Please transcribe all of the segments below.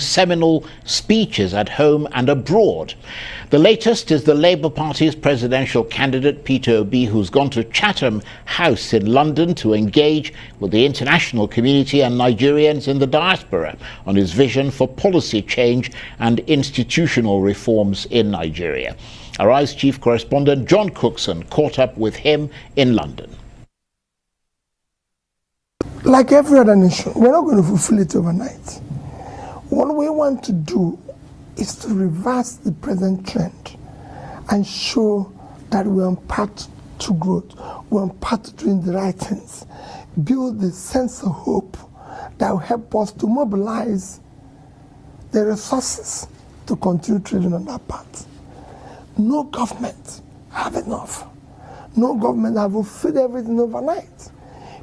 seminal speeches at home and abroad. The latest is the Labour Party's presidential candidate Peter Obi, who's gone to Chatham House in London to engage with the international community and Nigerians in the diaspora on his vision for policy change and institutional reforms in Nigeria. Arise chief correspondent John Cookson caught up with him in London. Like every other nation, we're not going to fulfill it overnight. What we want to do is to reverse the present trend and show that we're on path to growth, we're on path to doing the right things, build the sense of hope that will help us to mobilize the resources to continue trading on that path. No government have enough. No government have fulfilled everything overnight.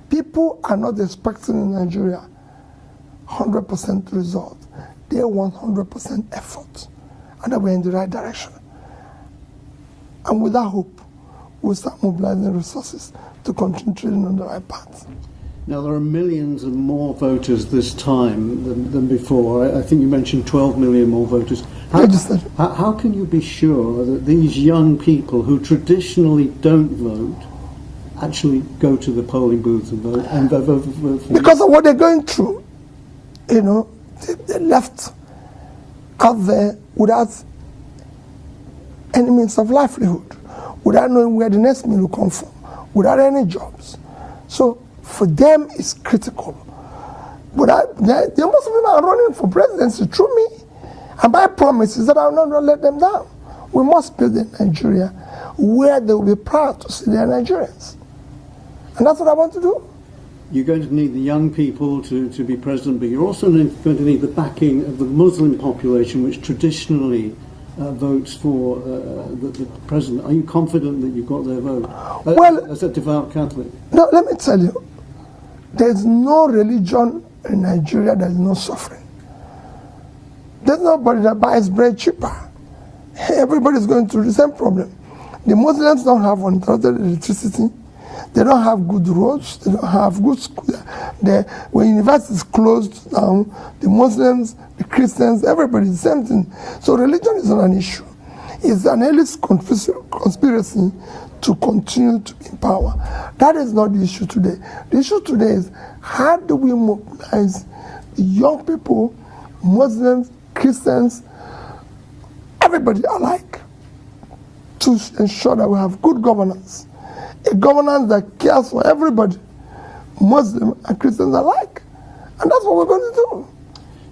People are not expecting in Nigeria 100% result. They want 100% effort, and that we're in the right direction. And with that hope, we'll start mobilizing resources to continue trading on the right path. Now, there are millions of more voters this time than before. I think you mentioned 12 million more voters. How can you be sure that these young people who traditionally don't vote actually go to the polling booths and vote? Because of what they're going through. You know, they left out there without any means of livelihood, without knowing where the next meal will come from, without any jobs. So for them, it's critical. But most of them are running for presidency through me. And my promise is that I will not let them down. We must build a Nigeria where they will be proud to see they are Nigerians. And that's what I want to do. You're going to need the young people to be president, but you're also going to need the backing of the Muslim population, which traditionally votes for the president. Are you confident that you've got their vote? Well, as a devout Catholic. No, let me tell you, there's no religion in Nigeria that is no suffering. There's nobody that buys bread cheaper. Everybody's going through the same problem. The Muslims don't have uninterrupted electricity. They don't have good roads. They don't have good schools. When universities closed down, the Muslims, the Christians, everybody, the same thing. So religion is not an issue. It's an elite conspiracy to continue to be in power. That is not the issue today. The issue today is how do we mobilize the young people, Muslims, Christians, everybody alike, to ensure that we have good governance. A governance that cares for everybody, Muslim and Christians alike. And that's what we're going to do.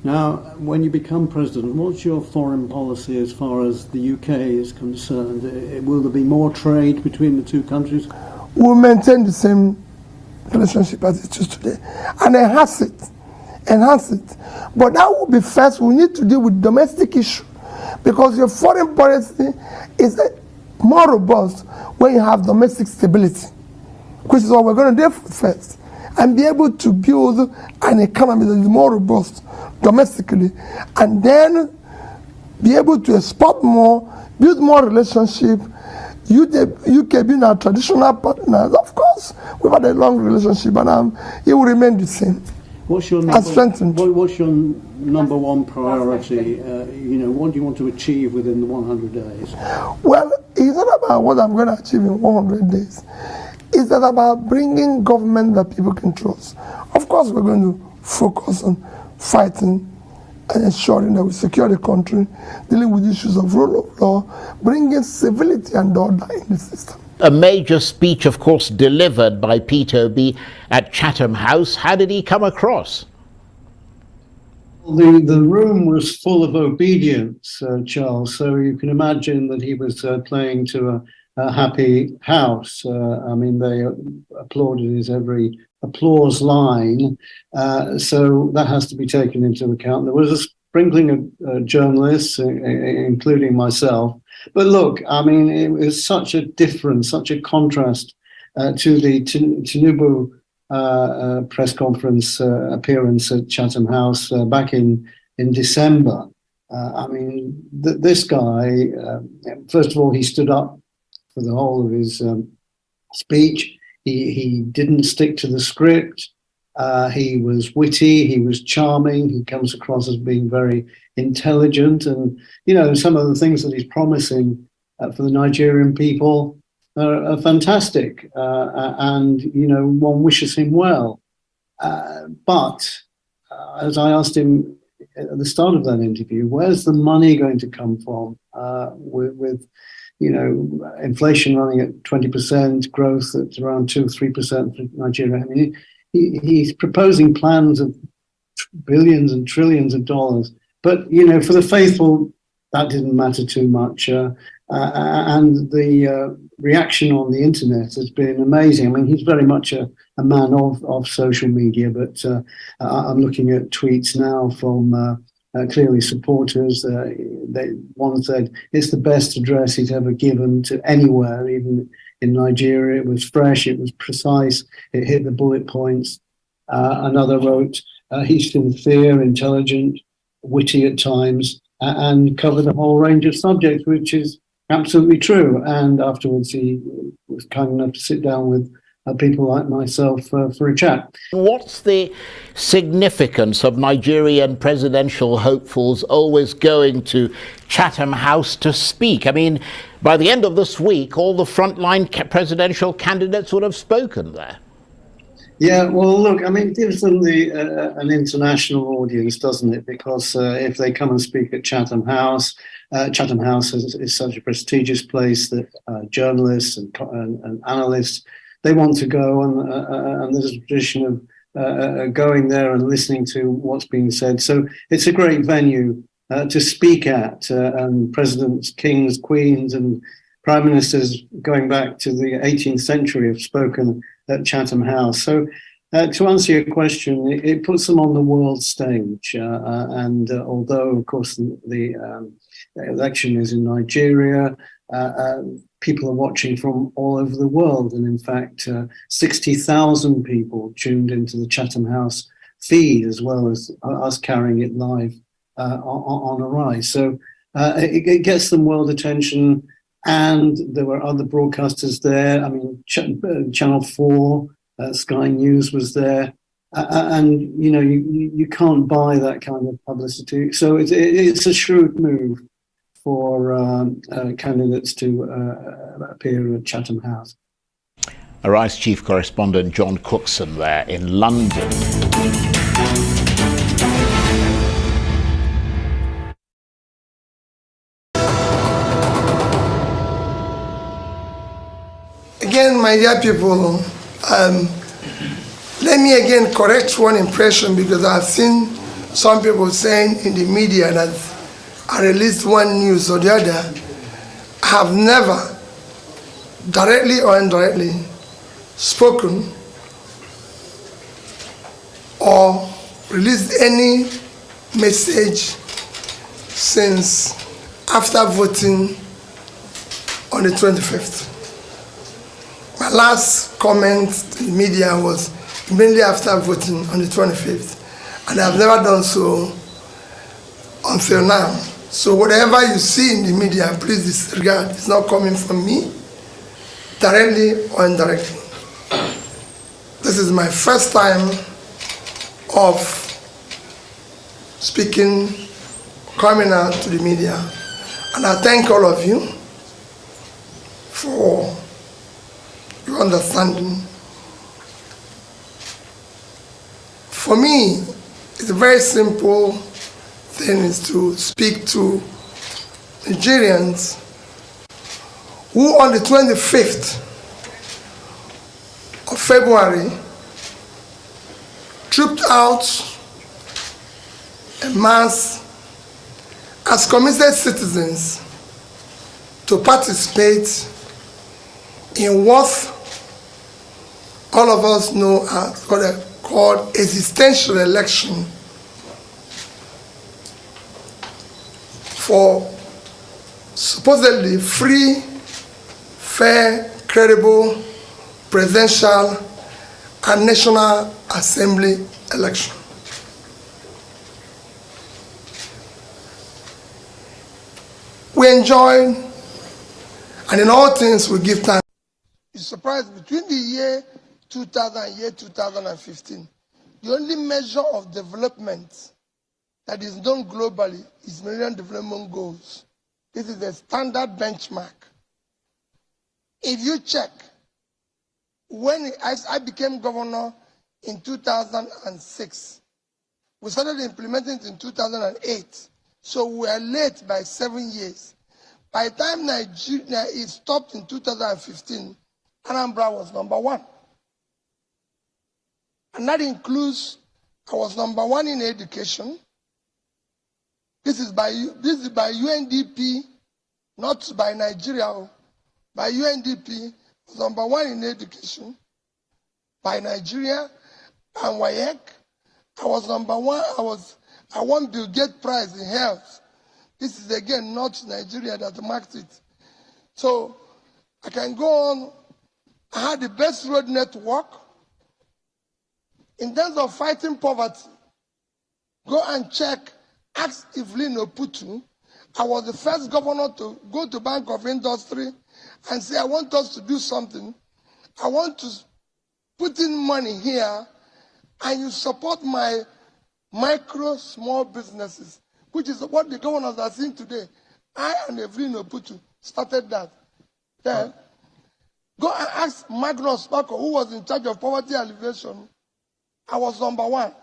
Now, when you become president, what's your foreign policy as far as the UK is concerned? Will there be more trade between the two countries? We'll maintain the same relationship as it is today and enhance it. But that will be first. We need to deal with domestic issue because your foreign policy is more robust when you have domestic stability, which is what we're going to do first, and be able to build an economy that is more robust domestically, and then be able to export more, build more relationship. UK being our traditional partners, of course, we've had a long relationship, and it will remain the same. What's your number one priority? What do you want to achieve within the 100 days? Well, it's not about what I'm going to achieve in 100 days. It's not about bringing government that people can trust. Of course, we're going to focus on fighting and ensuring that we secure the country, dealing with issues of rule of law, bringing civility and order in the system. A major speech, of course, delivered by Peter Obi at Chatham House. How did he come across? The room was full of obedience, Charles, so you can imagine that he was playing to a happy house. They applauded his every applause line, so that has to be taken into account. There was a sprinkling of journalists, including myself. But look, it was such a difference, such a contrast to the Tinubu press conference appearance at Chatham House back in December. This guy, first of all, he stood up for the whole of his speech. He didn't stick to the script. He was witty, he was charming, he comes across as being very intelligent, and some of the things that he's promising for the Nigerian people are fantastic, and one wishes him well. But as I asked him at the start of that interview, where's the money going to come from with inflation running at 20%, growth at around 2-3% for Nigeria? I mean, he's proposing plans of billions and trillions of dollars, but for the faithful, that didn't matter too much. And the reaction on the internet has been amazing. I mean, he's very much a man of social media, but I'm looking at tweets now from clearly supporters. One said it's the best address he's ever given to anywhere, even in Nigeria. It was fresh, it was precise, it hit the bullet points. Another wrote, he's sincere, intelligent, witty at times, and covered a whole range of subjects, which is absolutely true. And afterwards, he was kind enough to sit down with people like myself for a chat. What's the significance of Nigerian presidential hopefuls always going to Chatham House to speak? I mean, by the end of this week, all the frontline presidential candidates would have spoken there. Yeah, well, look, I mean, it gives them an international audience, doesn't it? Because if they come and speak at Chatham House is such a prestigious place that journalists and analysts, they want to go, and there's a tradition of going there and listening to what's being said. So it's a great venue to speak at, and presidents, kings, queens, and prime ministers going back to the 18th century have spoken at Chatham House. So to answer your question, it puts them on the world stage. And although, of course, the election is in Nigeria, people are watching from all over the world. And in fact, 60,000 people tuned into the Chatham House feed, as well as us carrying it live on Arise. So it gets them world attention. And there were other broadcasters there. I mean, Channel 4, Sky News was there. And, you can't buy that kind of publicity. So it's a shrewd move for candidates to appear at Chatham House. Arise chief correspondent John Cookson there in London. Again, my dear people, let me again correct one impression, because I've seen some people saying in the media that I released one news or the other. I have never, directly or indirectly, spoken or released any message since after voting on the 25th. My last comment to the media was immediately after voting on the 25th, and I've never done so until now. So whatever you see in the media, please disregard. It's not coming from me, directly or indirectly. This is my first time of speaking, coming out to the media, and I thank all of you for your understanding. For me, it's a very simple thing, is to speak to Nigerians who on the 25th of February trooped out en masse as committed citizens to participate in what all of us know as what are called existential election for supposedly free, fair, credible, presidential, and National Assembly election. We enjoy, and in all things we give thanks. It's surprised between the year 2000 and year 2015, the only measure of development that is known globally is Millennium Development Goals. This is a standard benchmark. If you check, when I became governor in 2006, we started implementing it in 2008. So we were late by 7 years. By the time Nigeria it stopped in 2015, Anambra was #1. And that includes, I was #1 in education. This is by UNDP, not by Nigeria. By UNDP, I was #1 in education. By Nigeria and WAEC, I was #1. I won Bill Gates Prize in health. This is again not Nigeria that marked it. So I can go on. I had the best road network. In terms of fighting poverty, go and check, ask Evelyn Oputu. I was the first governor to go to Bank of Industry and say, I want us to do something. I want to put in money here and you support my micro, small businesses, which is what the governors are seeing today. I and Evelyn Oputu started that. Then, go and ask Magnus Bako, who was in charge of poverty alleviation. I was #1.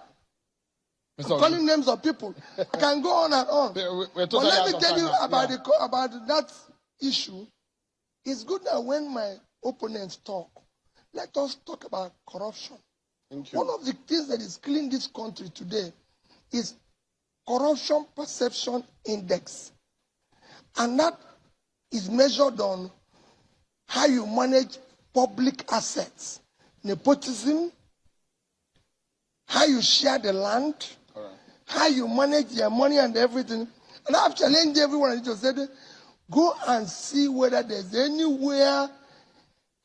I'm calling names of people. I can go on and on. But let me tell you about, about that issue. It's good that when my opponents talk, let us talk about corruption. One of the things that is killing this country today is corruption perception index. And that is measured on how you manage public assets, nepotism, how you share the land, how you manage your money and everything. And I've challenged everyone and just said, go and see whether there's anywhere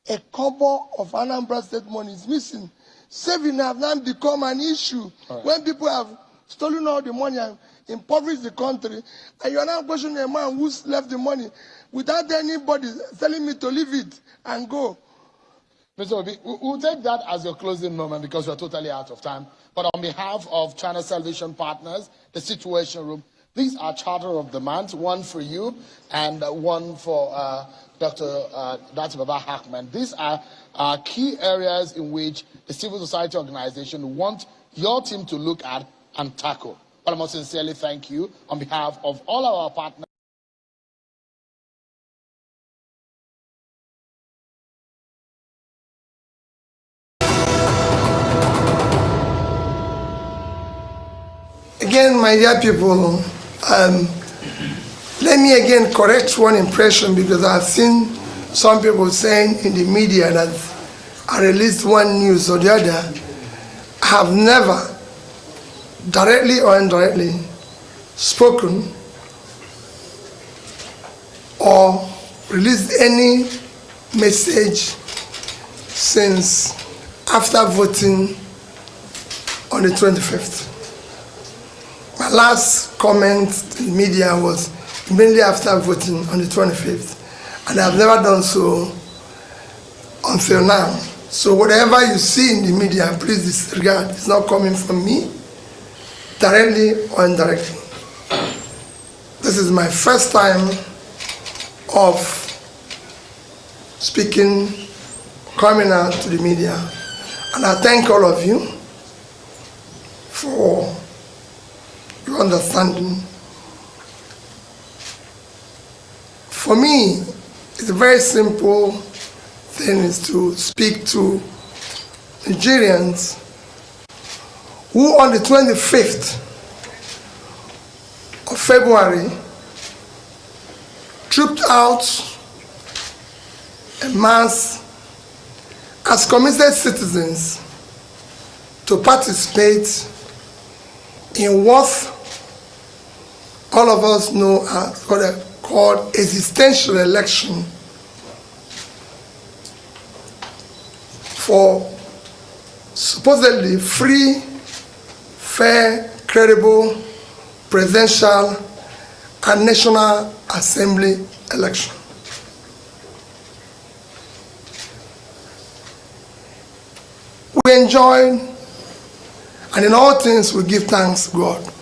a cover of Anambra State money is missing. Saving have now become an issue when people have stolen all the money and impoverished the country, and you're now questioning a man who's left the money without anybody telling me to leave it and go. Mr. Obi, we'll take that as your closing moment because we're totally out of time. But on behalf of China Salvation Partners, the Situation Room, these are charter of demands, one for you and one for Dr. Baba Hackman. These are key areas in which the civil society organization want your team to look at and tackle. But I must sincerely thank you on behalf of all our partners. Again, my dear people, let me again correct one impression because I've seen some people saying in the media that I released one news or the other. I have never, directly or indirectly, spoken or released any message since after voting on the 25th. My last comment in the media was immediately after voting on the 25th, and I've never done so until now. So whatever you see in the media, please disregard. It's not coming from me, directly or indirectly. This is my first time of speaking, coming out to the media, and I thank all of you for your understanding. For me, it's a very simple thing is to speak to Nigerians who on the 25th of February trooped out en masse as committed citizens to participate in what all of us know as what are called existential election for supposedly free, fair, credible, presidential, and National Assembly election. We enjoyed And in all things, we give thanks to God.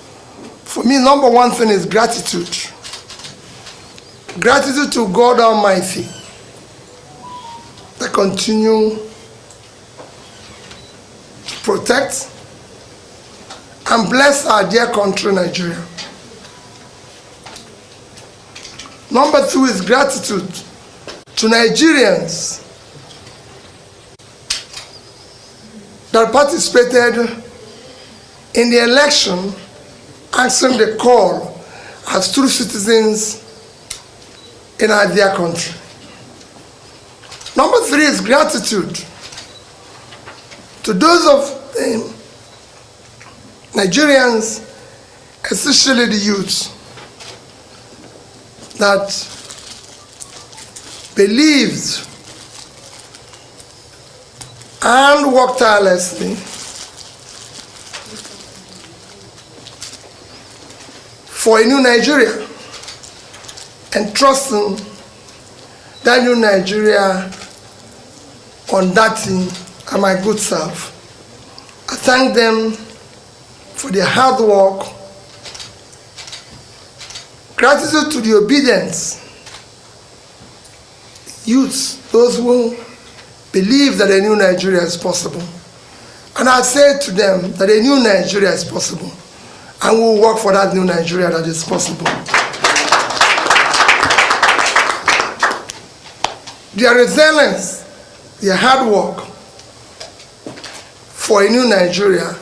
For me, number one thing is gratitude. Gratitude to God Almighty that continue to protect and bless our dear country, Nigeria. Number two is gratitude to Nigerians that participated in the election, answering the call as true citizens in our dear country. Number three is gratitude to those of Nigerians, especially the youth, that believed and worked tirelessly for a new Nigeria and trusting that new Nigeria on that thing and my good self. I thank them for their hard work. Gratitude to the obedience youths, those who believe that a new Nigeria is possible. And I say to them that a new Nigeria is possible, and we will work for that new Nigeria that is possible. Their resilience, their hard work for a new Nigeria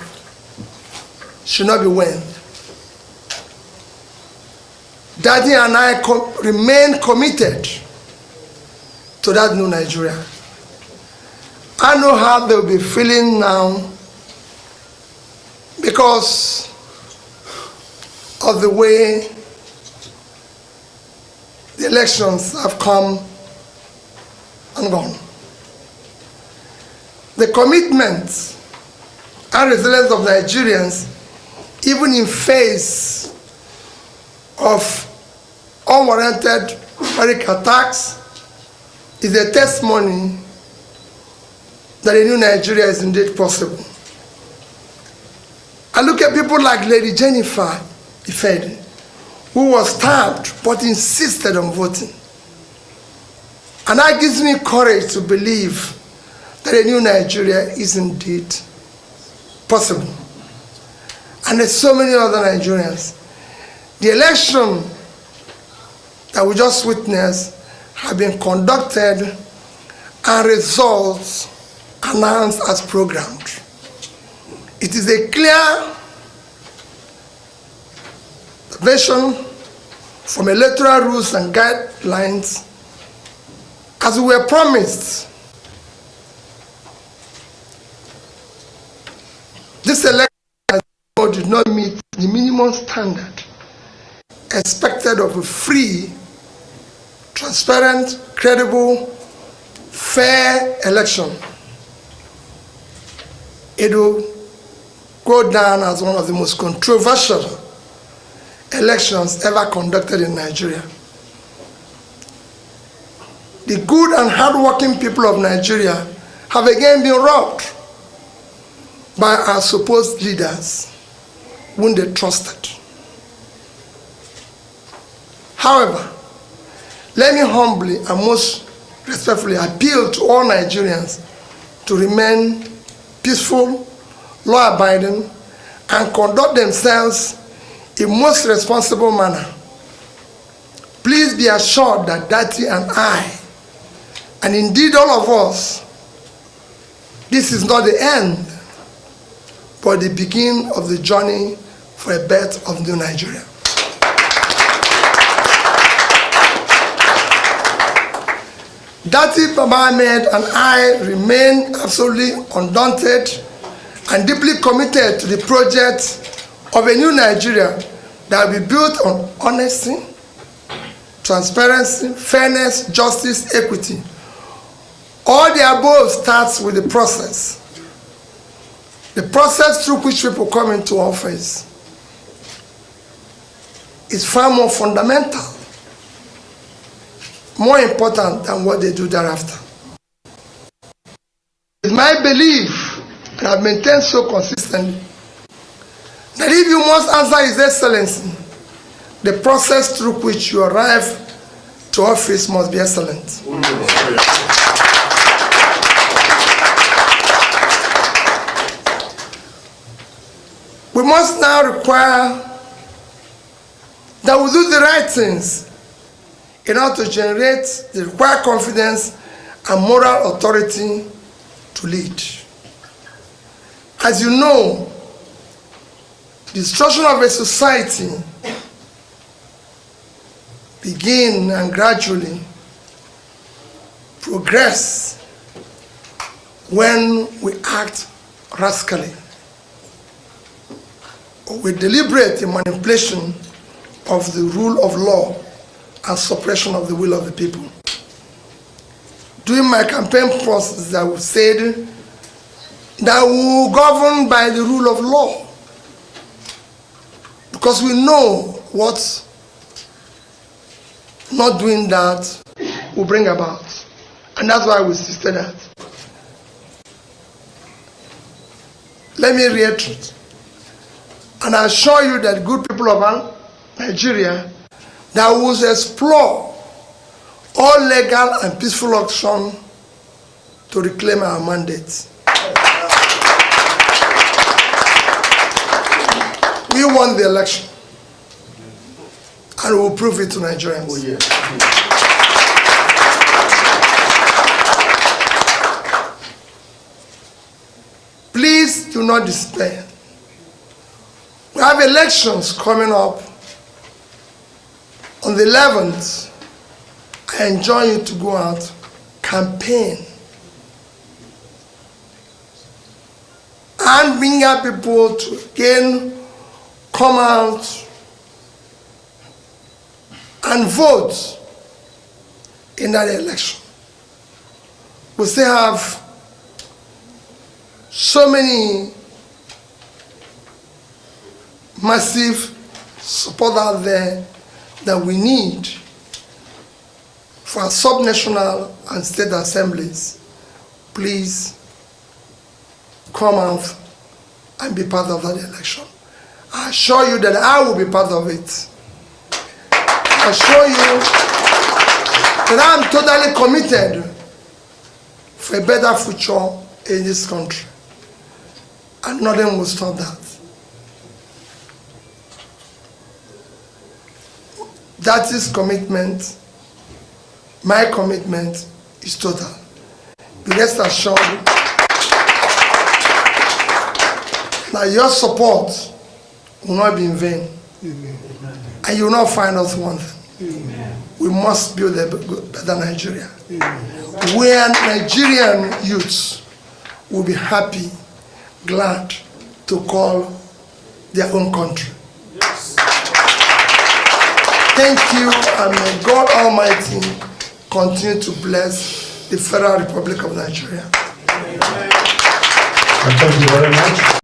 should not be waned. Daddy and I remain committed to that new Nigeria. I know how they'll be feeling now because of the way the elections have come and gone. The commitment and resilience of Nigerians, even in face of unwarranted barrack attacks, is a testimony that a new Nigeria is indeed possible. I look at people like Lady Jennifer Ifedi, who was stabbed but insisted on voting. And that gives me courage to believe that a new Nigeria is indeed possible. And there's so many other Nigerians. The election that we just witnessed have been conducted and results announced as programmed. It is a clear version from electoral rules and guidelines as we were promised. This election did not meet the minimum standard expected of a free, transparent, credible, fair election. It will go down as one of the most controversial elections ever conducted in Nigeria. The good and hardworking people of Nigeria have again been robbed by our supposed leaders whom they trusted. However, let me humbly and most respectfully appeal to all Nigerians to remain peaceful, law-abiding, and conduct themselves in most responsible manner. Please be assured that Dati and I, and indeed all of us, this is not the end, but the beginning of the journey for a birth of new Nigeria. Dati Baba Ahmed and I remain absolutely undaunted and deeply committed to the project of a new Nigeria that will be built on honesty, transparency, fairness, justice, equity. All the above starts with the process. The process through which people come into office is far more fundamental, more important than what they do thereafter. It's my belief, and I've maintained so consistently, that if you must answer His Excellency, the process through which you arrive to office must be excellent. We must now require that we do the right things in order to generate the required confidence and moral authority to lead. As you know, the destruction of a society begin and gradually progress when we act rascally or with deliberate manipulation of the rule of law and suppression of the will of the people. During my campaign process, I would say that we will govern by the rule of law, because we know what not doing that will bring about. And that's why we insisted that. Let me reiterate, and I assure you that good people of Nigeria, that will explore all legal and peaceful action to reclaim our mandate. We won the election, and we will prove it to Nigerians. Oh, yeah. Please do not despair. We have elections coming up on the 11th. I enjoin you to go out, campaign, and bring up people to again come out and vote in that election. We still have so many massive support out there that we need for our subnational and state assemblies. Please come out and be part of that election. I assure you that I will be part of it. I assure you that I'm totally committed for a better future in this country. And nothing will stop that. That is commitment. My commitment is total. Be rest assured that your support will not be in vain. Amen. And you will not find us wanting. We must build a better Nigeria. Amen. Where Nigerian youths will be happy, glad to call their own country. Yes. Thank you, and may God Almighty continue to bless the Federal Republic of Nigeria. Thank you very much.